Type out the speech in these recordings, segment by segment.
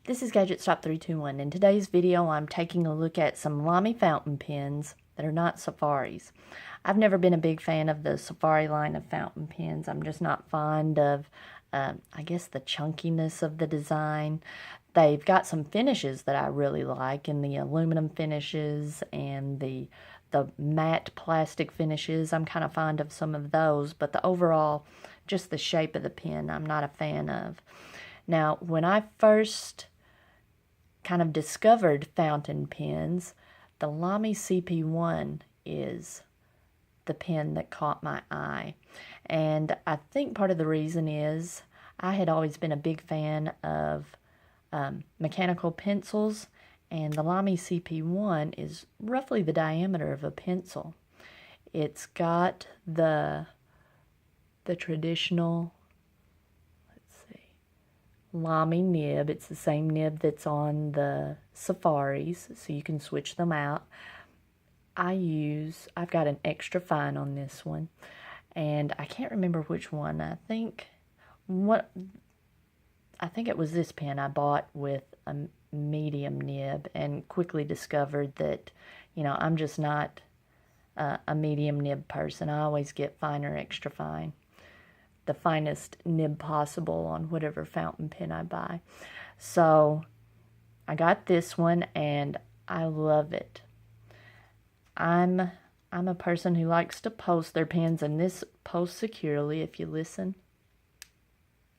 This is Gadget Stop 321. In today's video, I'm taking a look at some Lamy fountain pens that are not Safaris. I've never been a big fan of the Safari line of fountain pens. I'm just not fond of, I guess, the chunkiness of the design. They've got some finishes that I really like, in the aluminum finishes and the matte plastic finishes. I'm kind of fond of some of those, but the overall, just the shape of the pen, I'm not a fan of. Now, when I first kind of discovered fountain pens, the Lamy CP1 is the pen that caught my eye. And I think part of the reason is I had always been a big fan of mechanical pencils, and the Lamy CP1 is roughly the diameter of a pencil. It's got the traditional, Lamy nib. It's the same nib that's on the Safaris, so you can switch them out. I've got an extra fine on this one, and I can't remember which one. I think it was this pen I bought with a medium nib, and quickly discovered that, I'm just not a medium nib person. I always get fine or extra fine, the finest nib possible on whatever fountain pen I buy. So I got this one and I love it. I'm a person who likes to post their pens, and this posts securely if you listen.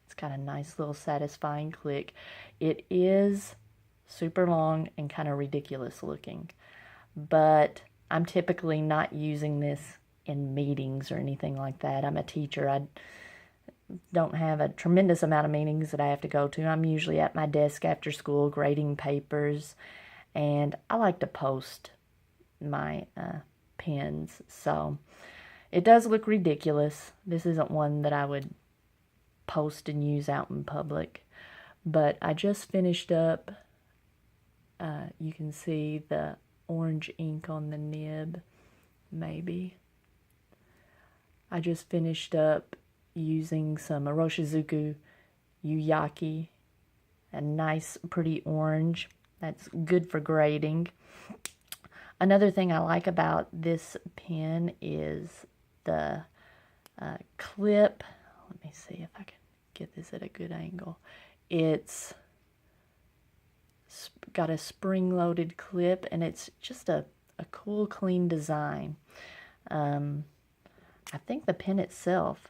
It's got a nice little satisfying click. It is super long and kind of ridiculous looking, but I'm typically not using this in meetings or anything like that. I'm a teacher. I don't have a tremendous amount of meetings that I have to go to. I'm usually at my desk after school grading papers, and I like to post my pens. So it does look ridiculous. This isn't one that I would post and use out in public, but I just finished up, you can see the orange ink on the nib, maybe. I just finished up using some Iroshizuku Yuyaki, a nice pretty orange. That's good for grading. Another thing I like about this pen is the clip. Let me see if I can get this at a good angle. It's got a spring-loaded clip, and it's just a cool, clean design. I think the pen itself,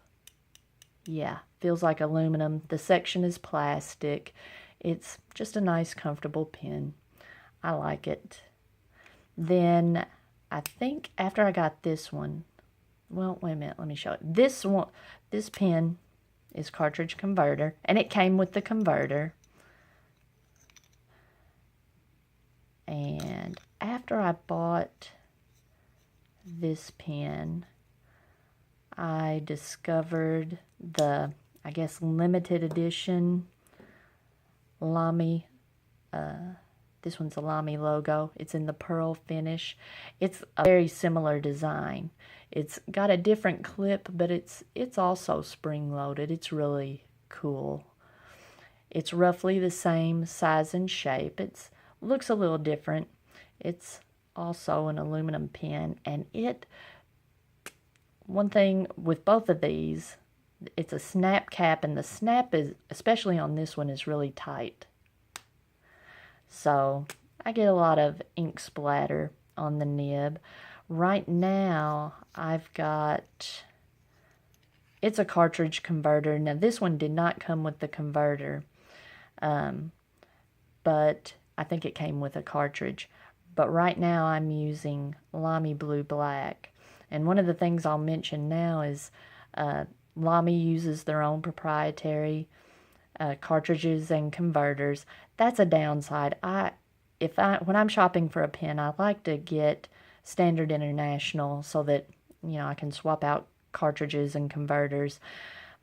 feels like aluminum. The section is plastic. It's just a nice, comfortable pen. I like it. Then I think after I got this one, well, wait a minute, let me show it. This pen is cartridge converter, and it came with the converter. And after I bought this pen, I discovered the, I guess, limited edition Lamy, this one's a Lamy Logo. It's in the pearl finish. It's a very similar design. It's got a different clip, but it's also spring-loaded. It's really cool. It's roughly the same size and shape. It looks a little different. It's also an aluminum pen, and one thing with both of these, it's a snap cap, and the snap is, especially on this one, is really tight. So I get a lot of ink splatter on the nib. Right now, it's a cartridge converter. Now, this one did not come with the converter, but I think it came with a cartridge. But right now, I'm using Lamy Blue Black. And one of the things I'll mention now is Lamy uses their own proprietary cartridges and converters. That's a downside. When I'm shopping for a pen, I like to get Standard International so that, I can swap out cartridges and converters.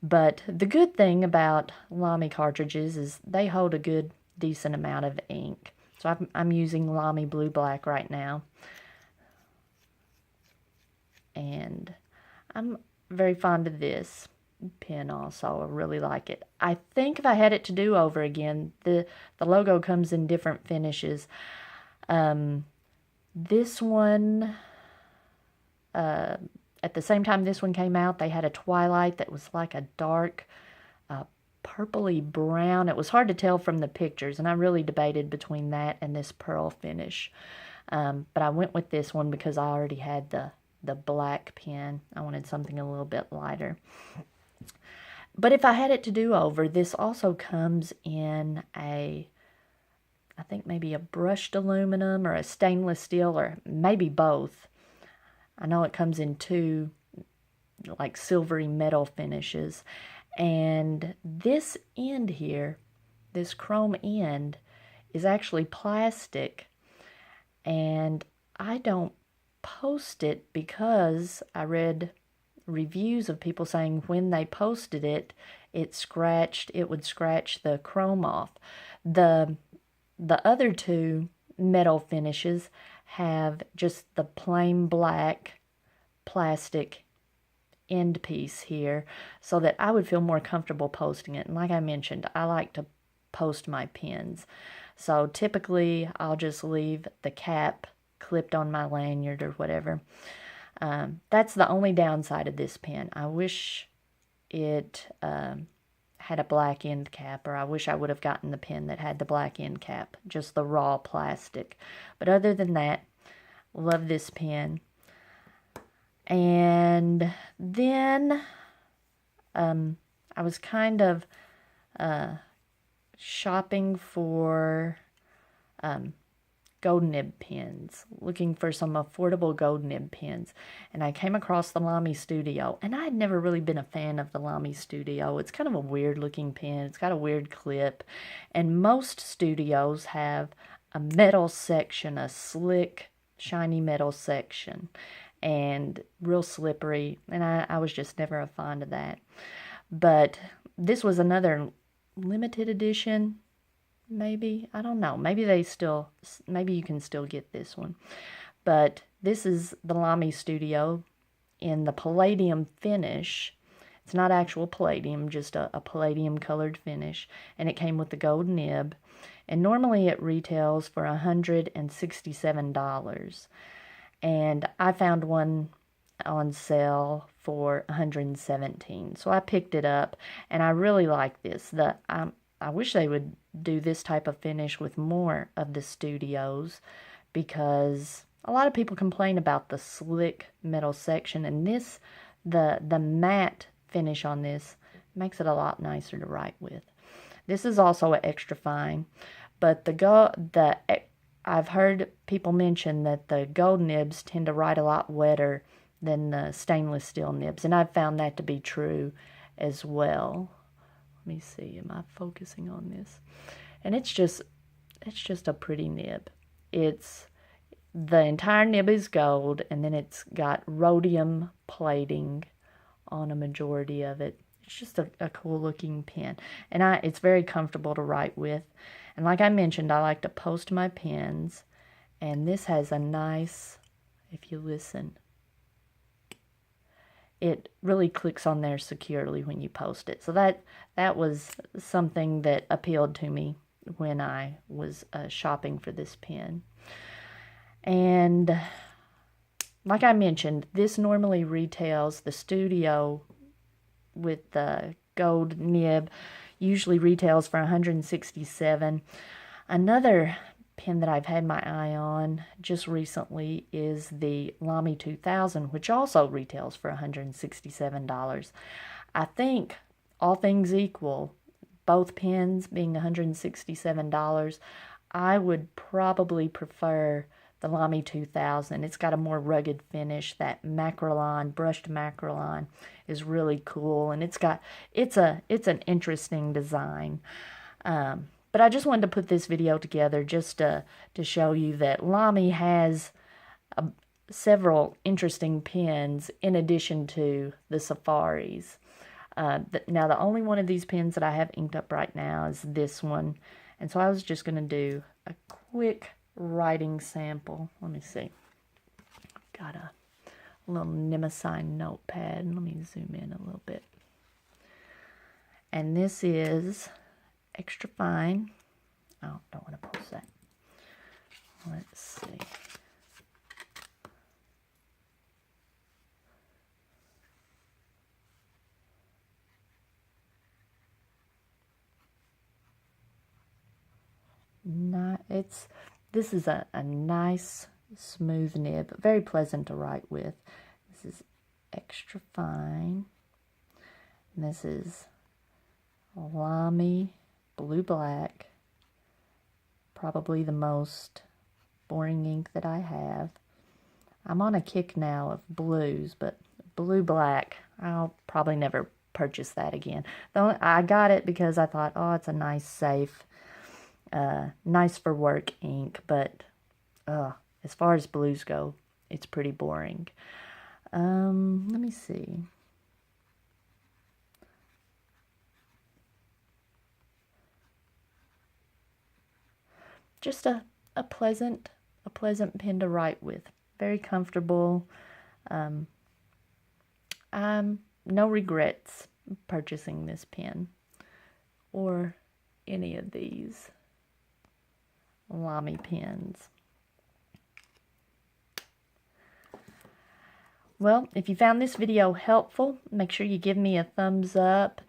But the good thing about Lamy cartridges is they hold a good, decent amount of ink. So I'm using Lamy Blue Black right now. And I'm very fond of this. pen also. I really like it. I think if I had it to do over again, the logo comes in different finishes. This one, at the same time this one came out, they had a twilight that was like a dark purpley brown. It was hard to tell from the pictures, and I really debated between that and this pearl finish. But I went with this one because I already had the black pen. I wanted something a little bit lighter. But if I had it to do over, this also comes in I think maybe a brushed aluminum or a stainless steel, or maybe both. I know it comes in two like silvery metal finishes. And this end here, this chrome end, is actually plastic. And I don't post it because I read reviews of people saying when they posted it, it would scratch the chrome off. The other two metal finishes have just the plain black plastic end piece here, so that I would feel more comfortable posting it. And like I mentioned, I like to post my pens. So typically I'll just leave the cap clipped on my lanyard or whatever. That's the only downside of this pen. I wish it had a black end cap, or I wish I would have gotten the pen that had the black end cap, just the raw plastic. But other than that, love this pen. And then I was kind of shopping for gold nib pens, looking for some affordable gold nib pens, and I came across the Lamy Studio, and I had never really been a fan of the Lamy Studio. It's kind of a weird looking pen. It's got a weird clip, and most studios have a metal section, a slick, shiny metal section, and real slippery, and I was just never a fond of that. But this was another limited edition, maybe, I don't know, maybe you can still get this one. But this is the Lamy Studio in the palladium finish. It's not actual palladium, just a palladium colored finish, and it came with the gold nib, and normally it retails for $167, and I found one on sale for $117, so I picked it up, and I really like this. I wish they would do this type of finish with more of the studios, because a lot of people complain about the slick metal section, and this, the matte finish on this makes it a lot nicer to write with. This is also an extra fine, but I've heard people mention that the gold nibs tend to write a lot wetter than the stainless steel nibs, and I've found that to be true as well. Let me see, am I focusing on this? And it's just a pretty nib. The entire nib is gold, and then it's got rhodium plating on a majority of it. It's just a cool looking pen, and it's very comfortable to write with. And like I mentioned, I like to post my pens, and this has a nice, if you listen, it really clicks on there securely when you post it. So that was something that appealed to me when I was shopping for this pen. And like I mentioned, this normally retails, the Studio with the gold nib usually retails for $167. Another pen that I've had my eye on just recently is the Lamy 2000, which also retails for $167. I think, all things equal, both pens being $167, I would probably prefer the Lamy 2000. It's got a more rugged finish. That macrolon, brushed macrolon, is really cool, and it's an interesting design. But I just wanted to put this video together just to show you that Lamy has several interesting pens in addition to the Safaris. Now, the only one of these pens that I have inked up right now is this one. And so I was just going to do a quick writing sample. Let me see. I've got a little Nimacine notepad. Let me zoom in a little bit. And this is extra fine. Oh, don't want to post that. Let's see. This is a nice smooth nib, very pleasant to write with. This is extra fine. And this is Lamy Blue Black, probably the most boring ink that I have. I'm on a kick now of blues, but Blue Black, I'll probably never purchase that again. Though I got it because I thought, oh, it's a nice, safe, nice for work ink, but as far as blues go, it's pretty boring. Let me see. Just a pleasant pen to write with. Very comfortable. No regrets purchasing this pen or any of these Lamy pens. Well, if you found this video helpful, make sure you give me a thumbs up.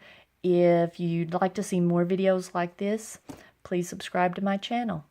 If you'd like to see more videos like this, please subscribe to my channel.